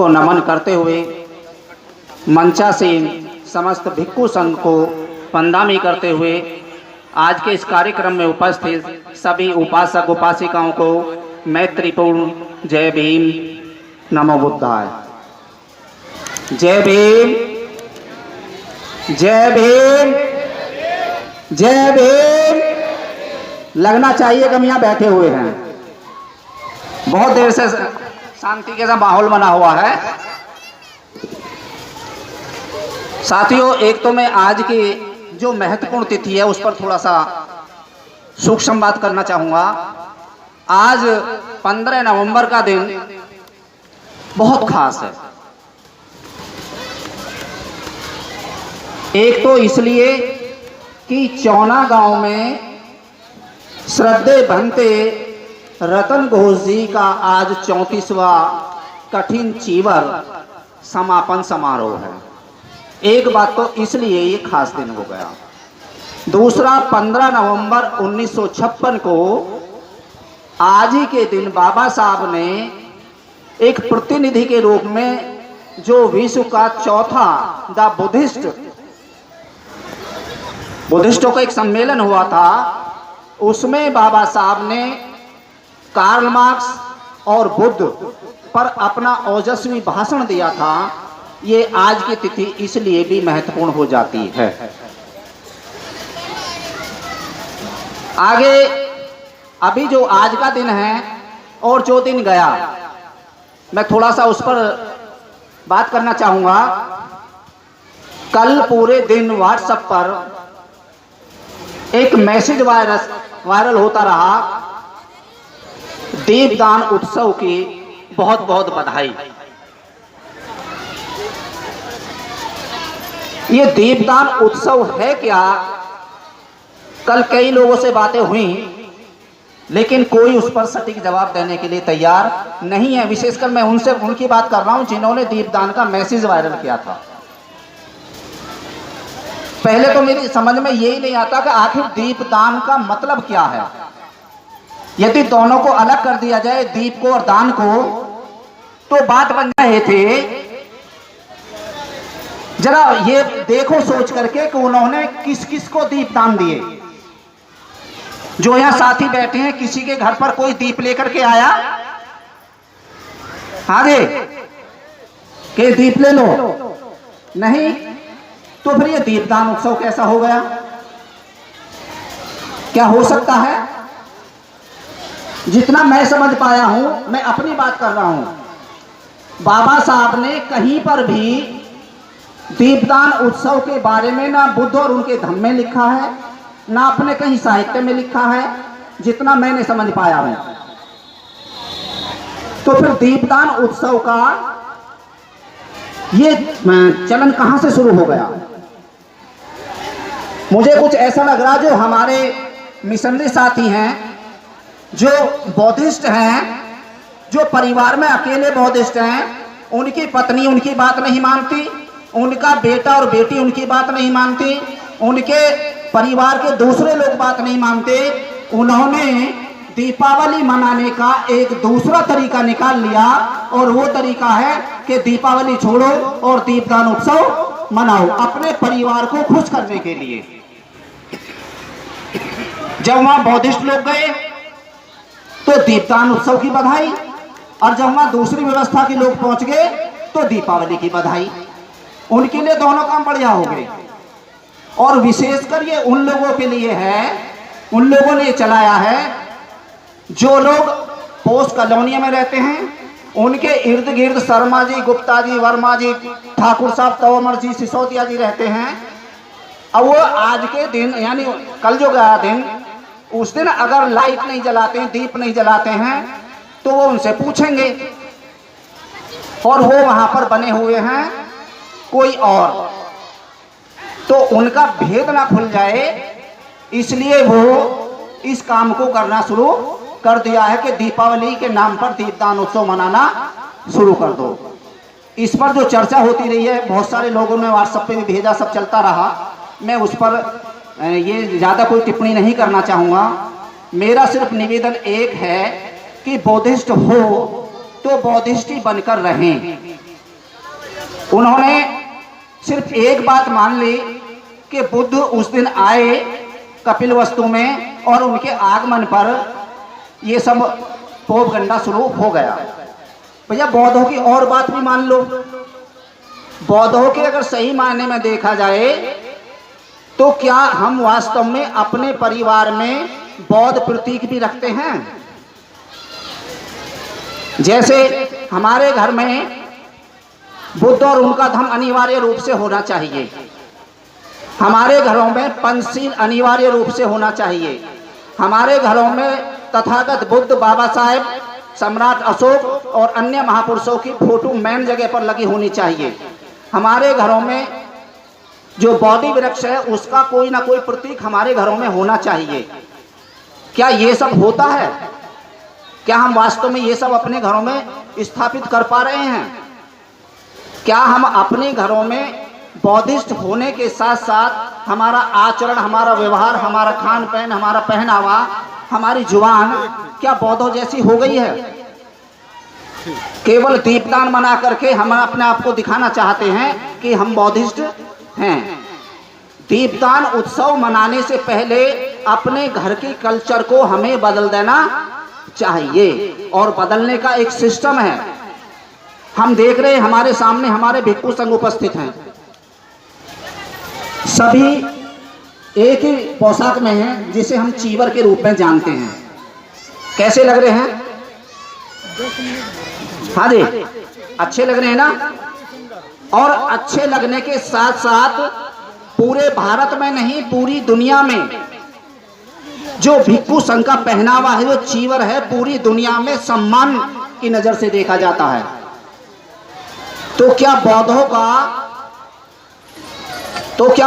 को नमन करते हुए मंचासीन समस्त भिक्षु संघ को वंदना करते हुए आज के इस कार्यक्रम में उपस्थित सभी उपासक उपासिकाओं को मैत्रीपूर्ण जय भीम, नमो बुद्धाय। जय भीम, जय भीम, जय भीम। लगना चाहिए कि हम यहाँ बैठे हुए हैं। बहुत देर से शांति के साथ माहौल बना हुआ है। साथियों, एक तो मैं आज की जो महत्वपूर्ण तिथि है उस पर थोड़ा सा सूक्ष्म बात करना चाहूँगा। आज 15 नवंबर का दिन बहुत खास है। एक तो इसलिए कि चौना गांव में श्रद्धे भंते रतन घोष जी का आज 34वां कठिन चीवर समापन समारोह है। एक बात तो इसलिए ये खास दिन हो गया। दूसरा, 15 नवंबर 1956 को आज ही के दिन बाबा साहब ने एक प्रतिनिधि के रूप में जो विश्व का चौथा द बुद्धिस्टों का एक सम्मेलन हुआ था, उसमें बाबा साहब ने कार्ल मार्क्स और बुद्ध पर अपना ओजस्वी भाषण दिया था। ये आज की तिथि इसलिए भी महत्वपूर्ण हो जाती है। आगे अभी जो आज का दिन है और जो दिन गया, मैं थोड़ा सा उस पर बात करना चाहूंगा। कल पूरे दिन व्हाट्सएप पर एक मैसेज वायरल होता रहा, दीपदान उत्सव की बहुत बहुत बधाई। ये दीपदान उत्सव है क्या? कल कई लोगों से बातें हुई, लेकिन कोई उस पर सटीक जवाब देने के लिए तैयार नहीं है। विशेषकर मैं उनकी बात कर रहा हूं जिन्होंने दीपदान का मैसेज वायरल किया था। पहले तो मेरी समझ में यही नहीं आता कि आखिर दीपदान का मतलब क्या है। यदि दोनों को अलग कर दिया जाए, दीप को और दान को, तो बात बन रहे थे। जरा ये देखो सोच करके कि उन्होंने किस किस को दीपदान दिए। जो यहां साथी बैठे हैं, किसी के घर पर कोई दीप लेकर के आया? हाँ जी, के दीप ले लो? नहीं। तो फिर ये दीपदान उत्सव कैसा हो गया? क्या हो सकता है? जितना मैं समझ पाया हूं, मैं अपनी बात कर रहा हूं, बाबा साहब ने कहीं पर भी दीपदान उत्सव के बारे में ना बुद्ध और उनके धम्म में लिखा है, ना अपने कहीं साहित्य में लिखा है, जितना मैंने समझ पाया हूं। तो फिर दीपदान उत्सव का ये चलन कहां से शुरू हो गया? मुझे कुछ ऐसा लग रहा, जो हमारे मिशनरी साथी हैं, जो बौद्धिस्ट हैं, जो परिवार में अकेले बौद्धिस्ट हैं, उनकी पत्नी उनकी बात नहीं मानती, उनका बेटा और बेटी उनकी बात नहीं मानती, उनके परिवार के दूसरे लोग बात नहीं मानते। उन्होंने दीपावली मनाने का एक दूसरा तरीका निकाल लिया, और वो तरीका है कि दीपावली छोड़ो और दीपदान उत्सव मनाओ, अपने परिवार को खुश करने के लिए। जब वहां बौद्धिस्ट लोग गए तो दीपदान उत्सव की बधाई, और जब वहां दूसरी व्यवस्था के लोग पहुंच गए तो दीपावली की बधाई। उनके लिए दोनों काम बढ़िया हो गए। और विशेषकर ये उन लोगों के लिए है, उन लोगों ने चलाया है जो लोग पोस्ट कॉलोनी में रहते हैं, उनके इर्द गिर्द शर्मा जी, गुप्ता जी, वर्मा जी, ठाकुर साहब, तंवर जी, सिसोदिया जी रहते हैं। अब वो आज के दिन, यानी कल जो गया दिन, उस दिन अगर लाइट नहीं जलाते हैं, दीप नहीं जलाते हैं, तो वो उनसे पूछेंगे। और वो वहां पर बने हुए हैं कोई और, तो उनका भेद ना खुल जाए, इसलिए वो इस काम को करना शुरू कर दिया है कि दीपावली के नाम पर दीपदान उत्सव मनाना शुरू कर दो। इस पर जो चर्चा होती रही है, बहुत सारे लोगों ने व्हाट्सएप पे भी भेजा, सब चलता रहा। मैं उस पर ये ज़्यादा कोई टिप्पणी नहीं करना चाहूँगा। मेरा सिर्फ निवेदन एक है कि बौद्धिस्ट हो तो बौद्धिस्ट ही बनकर रहें। उन्होंने सिर्फ एक बात मान ली कि बुद्ध उस दिन आए कपिलवस्तु में और उनके आगमन पर ये सब प्रोपगंडा शुरू हो गया। भैया बौद्धों की और बात भी मान लो। बौद्धों के अगर सही मायने में देखा जाए तो क्या हम वास्तव में अपने परिवार में बौद्ध प्रतीक भी रखते हैं? जैसे हमारे घर में बुद्ध और उनका धम्म अनिवार्य रूप से होना चाहिए, हमारे घरों में पंचशील अनिवार्य रूप से होना चाहिए, हमारे घरों में तथागत बुद्ध, बाबा साहेब, सम्राट अशोक और अन्य महापुरुषों की फोटो मेन जगह पर लगी होनी चाहिए। हमारे घरों में जो बोधि वृक्ष है उसका कोई ना कोई प्रतीक हमारे घरों में होना चाहिए। क्या ये सब होता है? क्या हम वास्तव में ये सब अपने घरों में स्थापित कर पा रहे हैं? क्या हम अपने घरों में बौद्धिस्ट होने के साथ साथ हमारा आचरण, हमारा व्यवहार, हमारा खान पहन, हमारा पहनावा, हमारी जुबान क्या बौद्धों जैसी हो गई है? केवल दीपदान मना करके हम अपने आप को दिखाना चाहते हैं कि हम बौद्धिस्ट हैं। दीपदान उत्सव मनाने से पहले अपने घर के कल्चर को हमें बदल देना चाहिए और बदलने का एक सिस्टम है। हम देख रहे हैं हमारे सामने हमारे भिक्षु संघ उपस्थित हैं, सभी एक ही पोशाक में हैं जिसे हम चीवर के रूप में जानते हैं। कैसे लग रहे हैं? हाँ जी, अच्छे लग रहे हैं ना? और अच्छे लगने के साथ साथ पूरे भारत में नहीं पूरी दुनिया में जो भिक्षु संघ का पहनावा है, जो चीवर है, पूरी दुनिया में सम्मान की नजर से देखा जाता है। तो क्या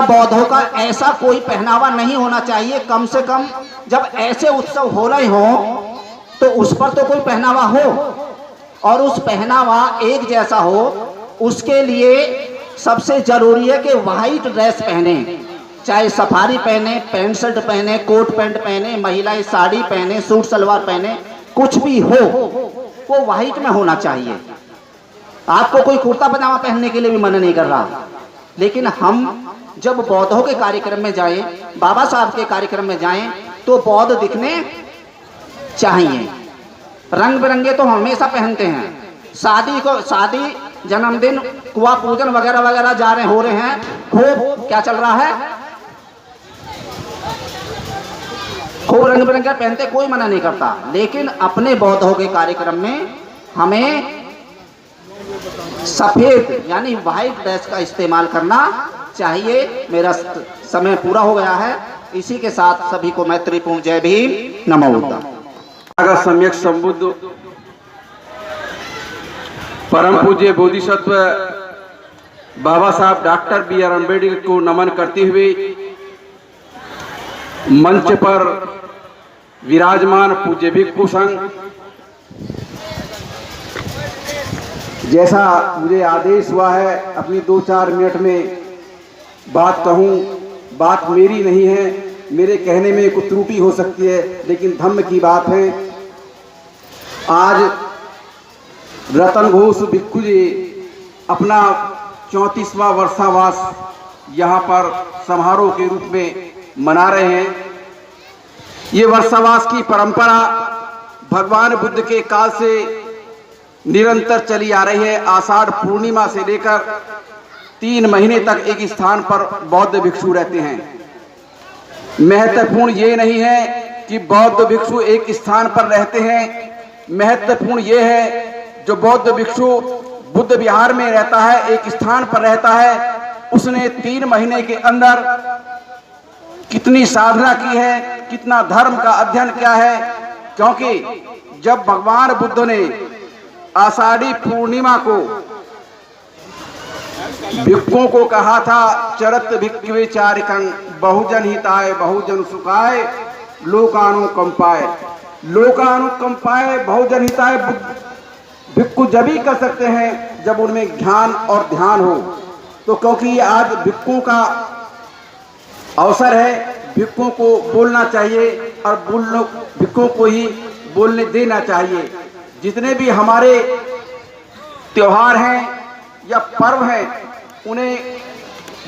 बौद्धों का ऐसा कोई पहनावा नहीं होना चाहिए? कम से कम जब ऐसे उत्सव हो रहे हो तो उस पर तो कोई पहनावा हो और उस पहनावा एक जैसा हो। उसके लिए सबसे जरूरी है कि व्हाइट ड्रेस पहने, चाहे सफारी पहने, पैंट शर्ट पहने, कोट पैंट पहने, महिलाएं साड़ी पहने, सूट सलवार पहने, कुछ भी हो वो व्हाइट में होना चाहिए। आपको कोई कुर्ता पजामा पहनने के लिए भी मना नहीं कर रहा, लेकिन हम जब बौद्धों के कार्यक्रम में जाएं, बाबा साहब के कार्यक्रम में जाएं तो बौद्ध दिखने चाहिए। रंग बिरंगे तो हमेशा पहनते हैं। शादी, जन्मदिन, कुआं पूजन वगैरह वगैरह हो रहे हैं, खूब क्या चल रहा है, खूब रंग बिरंगे पहनते, कोई मना नहीं करता। लेकिन अपने बौद्धों के कार्यक्रम में हमें सफेद यानी व्हाइट ड्रेस का इस्तेमाल करना चाहिए। मेरा समय पूरा हो गया है। इसी के साथ सभी को मैत्रीपूर्ण जय भीम, नमो बुद्धाय। अगर सम्यक संबुद्ध परम पूज्य बोधिसत्व बाबा साहब डॉक्टर बी.आर. अम्बेडकर को नमन करते हुए मंच पर विराजमान पूज्य भिक्षु संघ, जैसा मुझे आदेश हुआ है अपनी 2-4 मिनट में बात कहूँ। बात मेरी नहीं है, मेरे कहने में कुछ त्रुटि हो सकती है, लेकिन धम्म की बात है। आज रतन घोष भिक्षु जी अपना 34वां वर्षावास यहाँ पर समारोह के रूप में मना रहे हैं। ये वर्षावास की परंपरा भगवान बुद्ध के काल से निरंतर चली आ रही है। आषाढ़ पूर्णिमा से लेकर 3 महीने तक एक स्थान पर बौद्ध भिक्षु रहते हैं। महत्वपूर्ण ये नहीं है कि बौद्ध भिक्षु एक स्थान पर रहते हैं, महत्वपूर्ण ये है जो बौद्ध भिक्षु बुद्ध विहार में रहता है, एक स्थान पर रहता है, उसने 3 महीने के अंदर कितनी साधना की है, कितना धर्म का अध्ययन किया है। क्योंकि जब भगवान बुद्ध ने आषाढ़ी पूर्णिमा को भिक्षुओं को कहा था, चरत भिक्षवे चारिकं बहुजन हिताय बहुजन सुखाय लोकानुकंपाय, लोकानुकंपाय बहुजन हिताय भिक्षु जब ही कर सकते हैं जब उनमें ज्ञान और ध्यान हो। तो क्योंकि आज भिक्षुओं का अवसर है, भिक्षुओं को बोलना चाहिए और भिक्षुओं को ही बोलने देना चाहिए। जितने भी हमारे त्योहार हैं या पर्व हैं उन्हें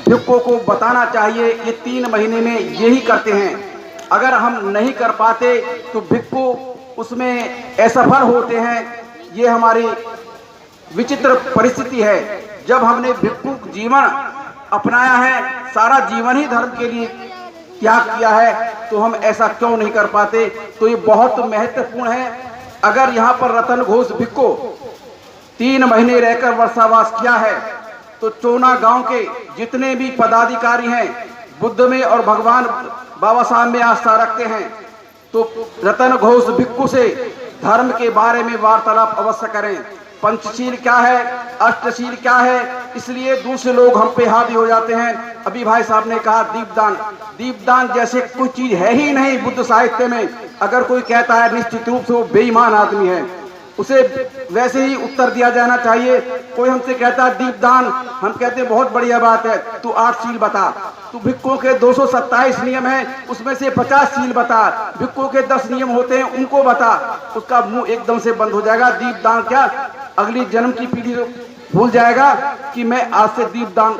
भिक्खुओं को बताना चाहिए। ये 3 महीने में यही करते हैं। अगर हम नहीं कर पाते तो भिक्खु उसमें असफल होते हैं। ये हमारी विचित्र परिस्थिति है। जब हमने भिक्खु जीवन अपनाया है, सारा जीवन ही धर्म के लिए त्याग किया है, तो हम ऐसा क्यों नहीं कर पाते? तो ये बहुत महत्वपूर्ण है। अगर यहाँ पर रतन घोष भिक्खु 3 महीने रहकर वर्षावास किया है, तो चोना गांव के जितने भी पदाधिकारी हैं, बुद्ध में और भगवान बाबा साहब में आस्था रखते हैं, तो रतन घोष भिक्खु से धर्म के बारे में वार्तालाप अवश्य करें। पंचशील क्या है, अष्टशील क्या है, इसलिए दूसरे लोग हम पे हावी हो जाते हैं। अभी भाई साहब ने कहा दीपदान, दीपदान जैसे कोई चीज है ही नहीं बुद्ध साहित्य में। अगर कोई कहता है निश्चित रूप से वो बेईमान आदमी है, उसे वैसे ही उत्तर दिया जाना चाहिए। कोई हमसे कहता है दीपदान, हम कहते हैं बहुत बढ़िया बात है, तू 8 शील बता। तू भिक्खुओं के 227 नियम है, उसमें से 50 शील बता। भिक्खुओं के 10 नियम होते हैं, उनको बता। उसका मुंह एकदम से बंद हो जाएगा। दीपदान क्या, अगली जन्म की पीढ़ी भूल जाएगा कि मैं आज से दीपदान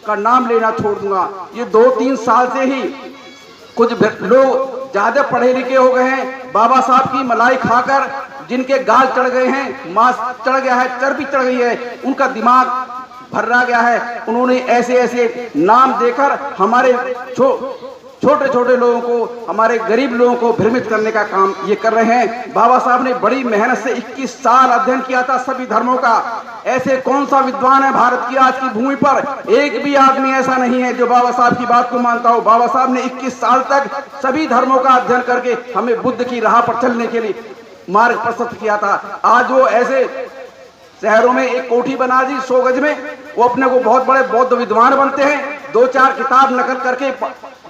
का नाम लेना छोड़ दूंगा। ये 2-3 साल से ही कुछ लोग ज्यादा पढ़े लिखे हो गए हैं, बाबा साहब की मलाई खाकर जिनके गाल चढ़ गए हैं, मांस चढ़ गया है, चर्बी चढ़ गई है, उनका दिमाग भर्रा गया है। उन्होंने ऐसे ऐसे नाम देकर हमारे छोटे छोटे लोगों को, हमारे गरीब लोगों को भ्रमित करने का काम ये कर रहे हैं। बाबा साहब ने बड़ी मेहनत से 21 साल अध्ययन किया था सभी धर्मों का। ऐसे कौन सा विद्वान है भारत की आज की भूमि पर? एक भी आदमी ऐसा नहीं है जो बाबा साहब की बात को मानता हो। बाबा साहब ने 21 साल तक सभी धर्मों का अध्ययन करके हमें बुद्ध की राह पर चलने के लिए मार्ग प्रशस्त किया था। आज वो ऐसे शहरों में एक कोठी बना दी 100 गज में, वो अपने को बहुत बड़े बौद्ध विद्वान बनते हैं। 2-4 किताब नकल करके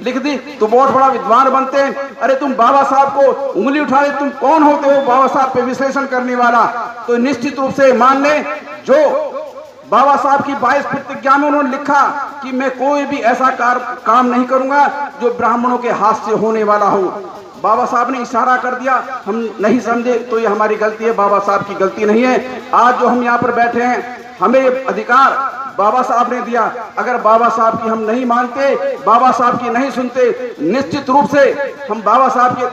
लिख दी तो बहुत बड़ा विद्वान बनते हैं। अरे तुम बाबा साहब को उंगली उठा ले, तुम कौन होते हो बाबा साहब पे विश्लेषण करने वाला? तो निश्चित रूप से मान ले, जो बाबा साहब की 22 प्रतिज्ञा में उन्होंने लिखा कि मैं कोई भी ऐसा काम नहीं करूंगा जो ब्राह्मणों के हाथ से होने वाला हो। बाबा साहब ने इशारा कर दिया, हम नहीं समझे तो ये हमारी गलती है, बाबा साहब की गलती नहीं है। आज जो हम यहाँ पर बैठे हैं, हमें ये अधिकार बाबा साहब ने दिया। अगर बाबा साहब की हम नहीं मानते, बाबा साहब की नहीं सुनते, निश्चित रूप से हम बाबा साहब के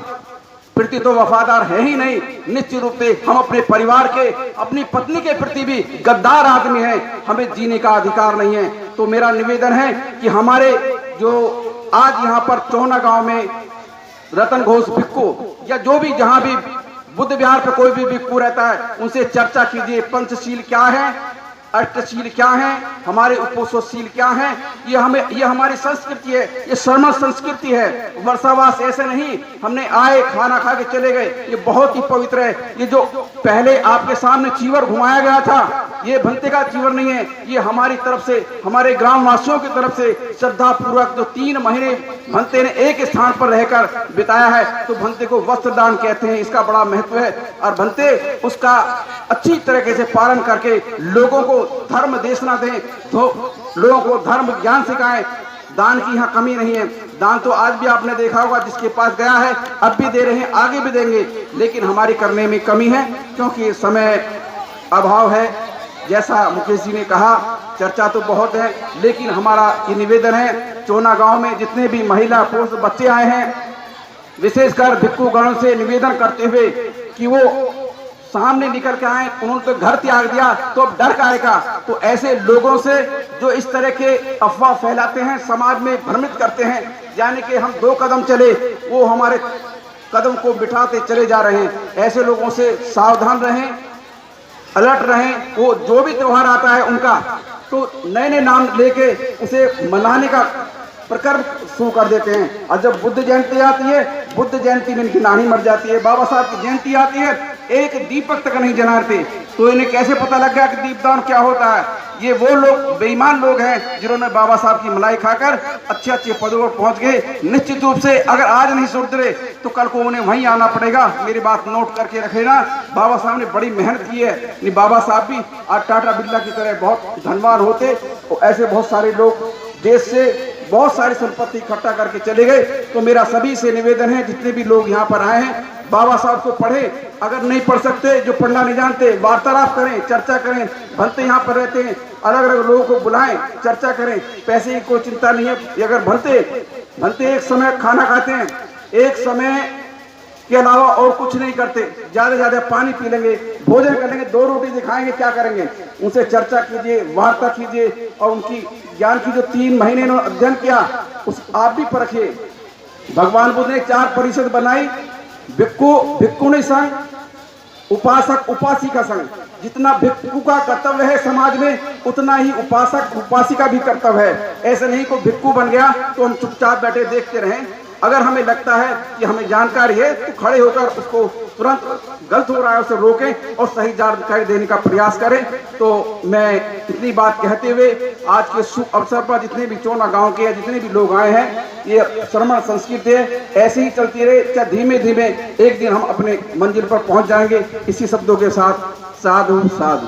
प्रति तो वफादार है ही नहीं, निश्चित रूप से हम अपने परिवार के, अपनी पत्नी के प्रति भी गद्दार आदमी हैं। हमें जीने का अधिकार नहीं है। तो मेरा निवेदन है कि हमारे जो आज यहाँ पर चौना गांव में रतन घोष भिक्खु या जो भी जहां भी बुद्ध विहार पर कोई भी भिक्खु रहता है, उनसे चर्चा कीजिए। पंचशील क्या है, अष्टशील क्या है, हमारे उपोषशील क्या है। ये हमारी संस्कृति है, ये शर्मा संस्कृति है। वर्षावास ऐसे नहीं हमने आए खाना खा के चले गए, ये बहुत ही पवित्र है। ये जो पहले आपके सामने चीवर घुमाया गया था, ये भंते का चीवर नहीं है, ये हमारी तरफ से, हमारे ग्रामवासियों की तरफ से श्रद्धा पूर्वक जो 3 महीने भंते ने एक स्थान पर रहकर बिताया है, तो भंते को वस्त्र दान कहते हैं। इसका बड़ा महत्व है और भंते उसका अच्छी तरीके से पालन करके लोगों को धर्म देशना दें, तो लोगों को धर्म ज्ञान सिखाएं। दान की यहाँ कमी नहीं है। दान तो आज भी आपने देखा होगा, जिसके पास गया है अब भी दे रहे हैं, आगे भी देंगे, लेकिन हमारी करने में कमी है क्योंकि समय अभाव है। जैसा मुकेश जी ने कहा, चर्चा तो बहुत है, लेकिन हमारा ये निवेदन है, चोना गांव में जितने भी महिला पुरुष बच्चे आए हैं, विशेषकर भिक्खु गणों से निवेदन करते हुए कि वो सामने निकल के आए। उन्होंने तो घर त्याग दिया, तो अब डर का आएगा। तो ऐसे लोगों से जो इस तरह के अफवाह फैलाते हैं, समाज में भ्रमित करते हैं, यानी कि हम 2 कदम चले वो हमारे कदम को बिठाते चले जा रहे हैं, ऐसे लोगों से सावधान रहें, अलर्ट रहें। वो जो भी त्योहार आता है उनका तो नए नए नाम लेके उसे मनाने का प्रकर्म शुरू कर देते हैं। और जब बुद्ध जयंती आती है, बुद्ध जयंती में इनकी नानी मर जाती है। बाबा साहब की जयंती आती है, एक दीपक तक नहीं जलाते, तो इन्हें कैसे पता लग गया कि दीपदान क्या होता है? ये वो लोग बेईमान लोग हैं जिन्होंने बाबा साहब की मलाई खाकर अच्छे अच्छे पदों पर पहुंच गए। निश्चित रूप से अगर आज नहीं सुधरे तो कल को उन्हें वहीं आना पड़ेगा। मेरी बात नोट करके रख लेना। बाबा साहब ने बड़ी मेहनत की है। नहीं, बाबा साहब भी आज टाटा बिरला की तरह बहुत धनवान होते, तो ऐसे बहुत सारे लोग देश से बहुत सारी संपत्ति इकट्ठा करके चले गए। तो मेरा सभी से निवेदन है, जितने भी लोग यहाँ पर आए हैं, बाबा साहब को पढ़ें, अगर नहीं पढ़ सकते, जो पढ़ना नहीं जानते, वार्तालाप करें, चर्चा करें। भंते यहाँ पर रहते हैं, अलग अलग लोगों को बुलाएं, चर्चा करें, पैसे की कोई चिंता नहीं है। अगर भंते एक समय खाना खाते हैं, एक समय के अलावा और कुछ नहीं करते, ज़्यादा से ज़्यादा पानी पी लेंगे, भोजन कर लेंगे, 2 रोटी दिखाएंगे, क्या करेंगे? उनसे चर्चा कीजिए, वार्ता कीजिए और उनकी ज्ञान की जो 3 महीने इन्होंने अध्ययन किया उस आप भी परखिए। भगवान बुद्ध ने 4 परिषद बनाई, भिक्खुनी संघ, उपासक उपासिका संघ। जितना भिक्खु का कर्तव्य है समाज में, उतना ही उपासक उपासिका भी कर्तव्य है। ऐसे नहीं को भिक्खु बन गया तो हम चुपचाप बैठे देखते रहें। अगर हमें लगता है कि हमें जानकारी है तो खड़े होकर उसको तुरंत गलत हो रहा है उसे रोकें और सही जानकारी देने का प्रयास करें। तो मैं इतनी बात कहते हुए आज के शुभ अवसर पर जितने भी चोना गांव के जितने भी लोग आए हैं, ये श्रमण संस्कृति है, ऐसे ही चलती रहे, चाहे धीमे धीमे एक दिन हम अपने मंजिल पर पहुंच जाएंगे। इसी शब्दों के साथ साधु साधु।